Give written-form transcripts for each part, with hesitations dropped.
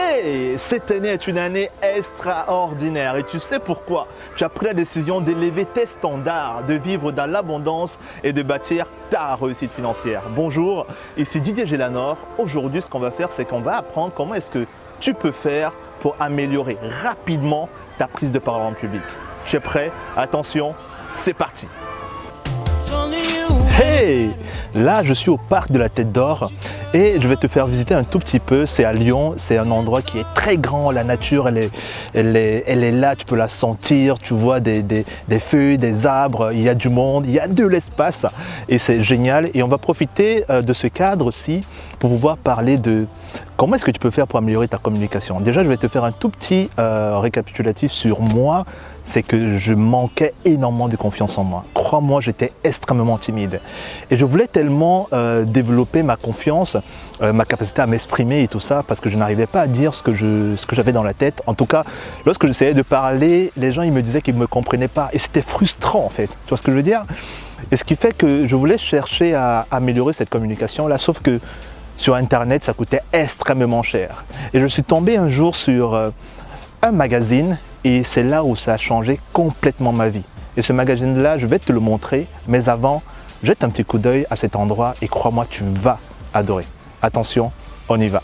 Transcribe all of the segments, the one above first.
Hey, cette année est une année extraordinaire et tu sais pourquoi? Tu as pris la décision d'élever tes standards, de vivre dans l'abondance et de bâtir ta réussite financière. Bonjour, ici Didier Gélanor. Aujourd'hui, ce qu'on va faire, c'est qu'on va apprendre comment est-ce que tu peux faire pour améliorer rapidement ta prise de parole en public. Tu es prêt? Attention, c'est parti! Hey! Là, je suis au parc de la Tête d'Or et je vais te faire visiter un tout petit peu. C'est à Lyon, c'est un endroit qui est très grand. La nature, elle est là, tu peux la sentir. Tu vois des feuilles, des arbres, il y a du monde, il y a de l'espace et c'est génial. Et on va profiter de ce cadre aussi pour pouvoir parler de comment est-ce que tu peux faire pour améliorer ta communication. Déjà, je vais te faire un tout petit récapitulatif sur moi. C'est que je manquais énormément de confiance en moi. Crois-moi, j'étais extrêmement timide. Et je voulais tellement développer ma confiance, ma capacité à m'exprimer et tout ça, parce que je n'arrivais pas à dire ce que j'avais dans la tête. En tout cas, lorsque j'essayais de parler, les gens ils me disaient qu'ils ne me comprenaient pas. Et c'était frustrant en fait. Tu vois ce que je veux dire? Et ce qui fait que je voulais chercher à améliorer cette communication-là, sauf que sur Internet, ça coûtait extrêmement cher. Et je suis tombé un jour sur un magazine. Et c'est là où ça a changé complètement ma vie. Et ce magazine-là, je vais te le montrer, mais avant, jette un petit coup d'œil à cet endroit et crois-moi, tu vas adorer. Attention, on y va.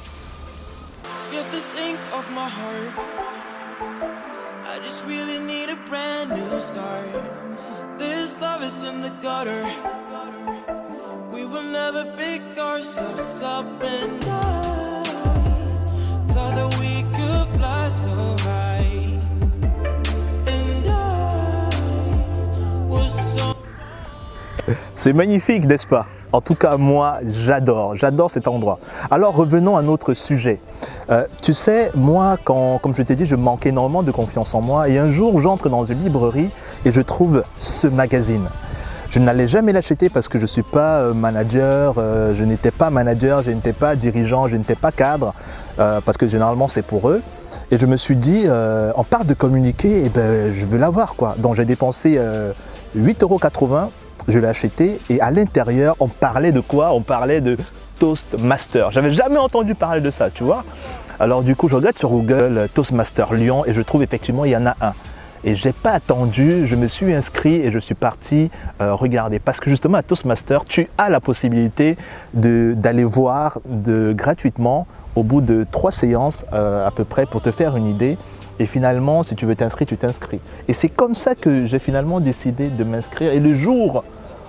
C'est magnifique, n'est-ce pas? En tout cas, moi, j'adore cet endroit. Alors, revenons à notre sujet. Tu sais, moi, comme je t'ai dit, je manquais énormément de confiance en moi. Et un jour, j'entre dans une librairie et je trouve ce magazine. Je n'allais jamais l'acheter parce que je ne suis pas manager, je n'étais pas manager, je n'étais pas dirigeant, je n'étais pas cadre, parce que généralement, c'est pour eux. Et je me suis dit, on part de communiquer, et ben, je veux l'avoir, quoi. Donc, j'ai dépensé 8,80 €. Je l'ai acheté et à l'intérieur, on parlait de quoi? On parlait de Toastmaster. J'avais jamais entendu parler de ça, tu vois. Alors du coup, je regarde sur Google Toastmaster Lyon et je trouve effectivement il y en a un. Et je n'ai pas attendu, je me suis inscrit et je suis parti regarder. Parce que justement à Toastmaster, tu as la possibilité d'aller voir gratuitement au bout de 3 séances à peu près pour te faire une idée. Et finalement, si tu veux t'inscrire, tu t'inscris. Et c'est comme ça que j'ai finalement décidé de m'inscrire. Et le jour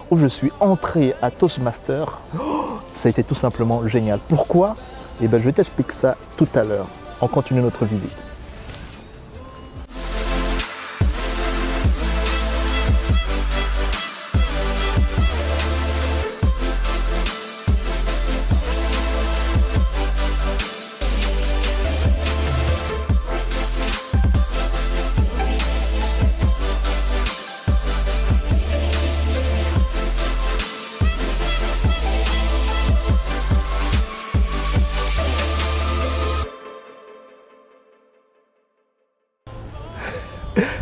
où je suis entré à Toastmaster, ça a été tout simplement génial. Pourquoi? Eh bien, je t'explique ça tout à l'heure. On continue notre visite.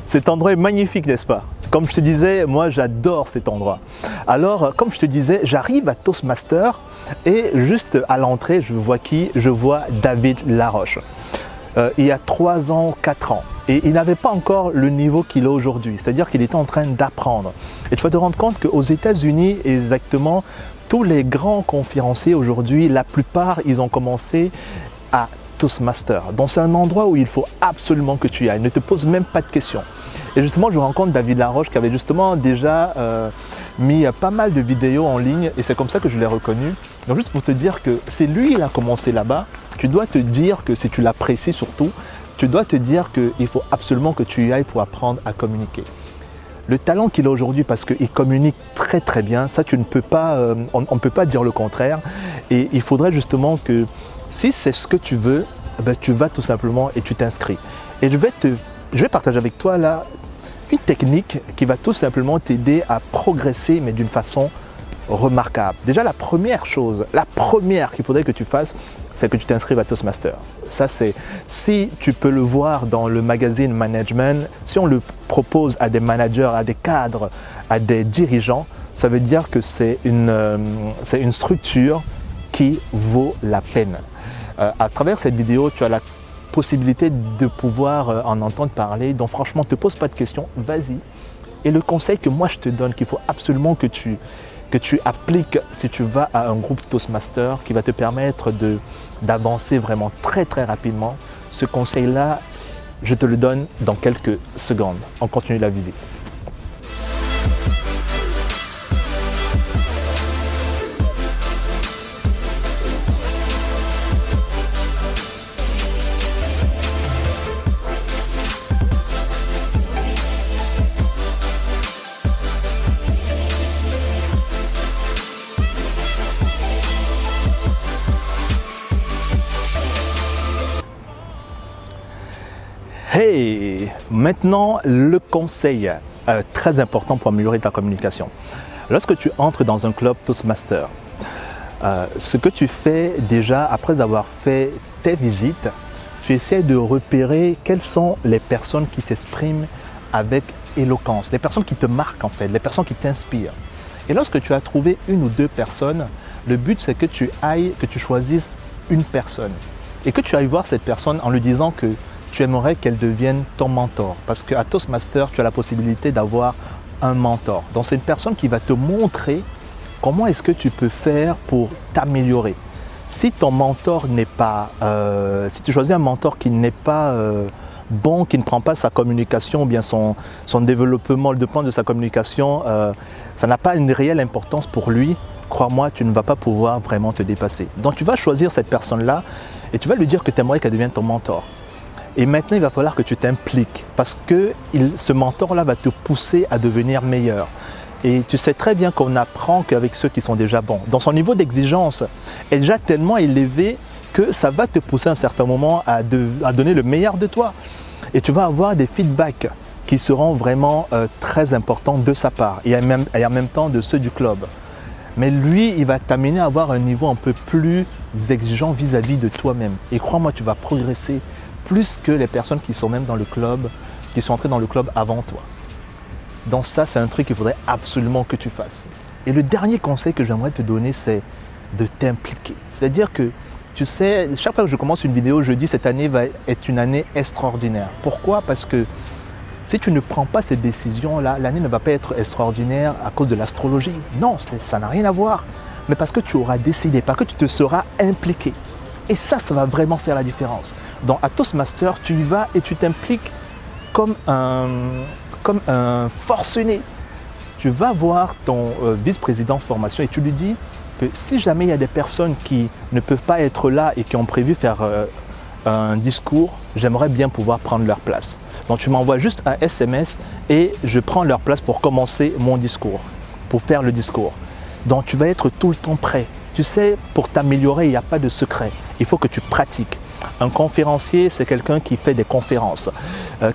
Cet endroit est magnifique, n'est-ce pas? Comme je te disais, moi j'adore cet endroit. Alors, comme je te disais, j'arrive à Toastmaster et juste à l'entrée, je vois qui? Je vois David Laroche. Il y a 3 ans, 4 ans. Et il n'avait pas encore le niveau qu'il a aujourd'hui. C'est-à-dire qu'il était en train d'apprendre. Et tu vas te rendre compte qu'aux États-Unis, exactement, tous les grands conférenciers aujourd'hui, la plupart, ils ont commencé à Toastmaster. Donc c'est un endroit où il faut absolument que tu y ailles. Ne te pose même pas de questions. Et justement, je rencontre David Laroche qui avait justement déjà mis pas mal de vidéos en ligne et c'est comme ça que je l'ai reconnu. Donc juste pour te dire que c'est lui qui a commencé là-bas, tu dois te dire que si tu l'apprécies surtout, tu dois te dire qu'il faut absolument que tu y ailles pour apprendre à communiquer. Le talent qu'il a aujourd'hui, parce qu'il communique très très bien, ça tu ne peux pas, on ne peut pas dire le contraire. Et il faudrait justement que si c'est ce que tu veux, ben, tu vas tout simplement et tu t'inscris. Et je vais partager avec toi là une technique qui va tout simplement t'aider à progresser, mais d'une façon remarquable. Déjà, la première qu'il faudrait que tu fasses, c'est que tu t'inscrives à Toastmaster. Ça, c'est, si tu peux le voir dans le magazine Management, si on le propose à des managers, à des cadres, à des dirigeants, ça veut dire que c'est une structure qui vaut la peine. À travers cette vidéo, tu as la possibilité de pouvoir en entendre parler. Donc franchement, ne te pose pas de questions, vas-y. Et le conseil que moi je te donne, qu'il faut absolument que tu appliques si tu vas à un groupe Toastmaster qui va te permettre d'avancer vraiment très très rapidement, ce conseil-là, je te le donne dans quelques secondes. On continue la visite. Hey, maintenant le conseil très important pour améliorer ta communication. Lorsque tu entres dans un club Toastmaster, ce que tu fais déjà après avoir fait tes visites, tu essaies de repérer quelles sont les personnes qui s'expriment avec éloquence, les personnes qui te marquent en fait, les personnes qui t'inspirent. Et lorsque tu as trouvé une ou deux personnes, le but c'est que tu choisisses une personne et que tu ailles voir cette personne en lui disant que tu aimerais qu'elle devienne ton mentor. Parce qu'à Toastmaster, tu as la possibilité d'avoir un mentor. Donc c'est une personne qui va te montrer comment est-ce que tu peux faire pour t'améliorer. Si ton mentor n'est pas, si tu choisis un mentor qui n'est pas bon, qui ne prend pas sa communication ou bien son développement, le développement de sa communication, ça n'a pas une réelle importance pour lui, crois-moi, tu ne vas pas pouvoir vraiment te dépasser. Donc tu vas choisir cette personne-là et tu vas lui dire que tu aimerais qu'elle devienne ton mentor. Et maintenant, il va falloir que tu t'impliques parce que ce mentor-là va te pousser à devenir meilleur. Et tu sais très bien qu'on apprend qu'avec ceux qui sont déjà bons. Donc son niveau d'exigence est déjà tellement élevé que ça va te pousser à un certain moment à donner le meilleur de toi. Et tu vas avoir des feedbacks qui seront vraiment très importants de sa part et en même temps de ceux du club. Mais lui, il va t'amener à avoir un niveau un peu plus exigeant vis-à-vis de toi-même. Et crois-moi, tu vas progresser plus que les personnes qui sont même dans le club, qui sont entrées dans le club avant toi. Donc ça, c'est un truc qu'il faudrait absolument que tu fasses. Et le dernier conseil que j'aimerais te donner, c'est de t'impliquer. C'est-à-dire que, tu sais, chaque fois que je commence une vidéo, je dis cette année va être une année extraordinaire. Pourquoi? Parce que si tu ne prends pas ces décisions-là, l'année ne va pas être extraordinaire à cause de l'astrologie. Non, ça n'a rien à voir. Mais parce que tu auras décidé, parce que tu te seras impliqué. Et ça va vraiment faire la différence. Donc à Toastmaster, tu y vas et tu t'impliques comme un forcené. Tu vas voir ton vice-président formation et tu lui dis que si jamais il y a des personnes qui ne peuvent pas être là et qui ont prévu faire un discours, j'aimerais bien pouvoir prendre leur place. Donc tu m'envoies juste un SMS et je prends leur place pour commencer mon discours, pour faire le discours. Donc tu vas être tout le temps prêt. Tu sais, pour t'améliorer, il n'y a pas de secret. Il faut que tu pratiques. Un conférencier, c'est quelqu'un qui fait des conférences.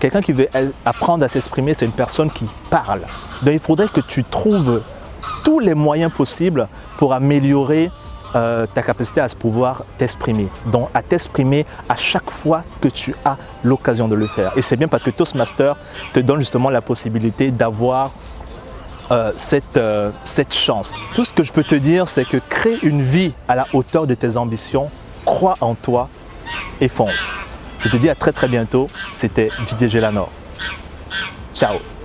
Quelqu'un qui veut apprendre à s'exprimer, c'est une personne qui parle. Donc il faudrait que tu trouves tous les moyens possibles pour améliorer ta capacité à pouvoir t'exprimer. Donc à t'exprimer à chaque fois que tu as l'occasion de le faire. Et c'est bien parce que Toastmaster te donne justement la possibilité d'avoir cette chance. Tout ce que je peux te dire, c'est que crée une vie à la hauteur de tes ambitions, crois en toi et fonce. Je te dis à très très bientôt, c'était Didier Gélanor. Ciao.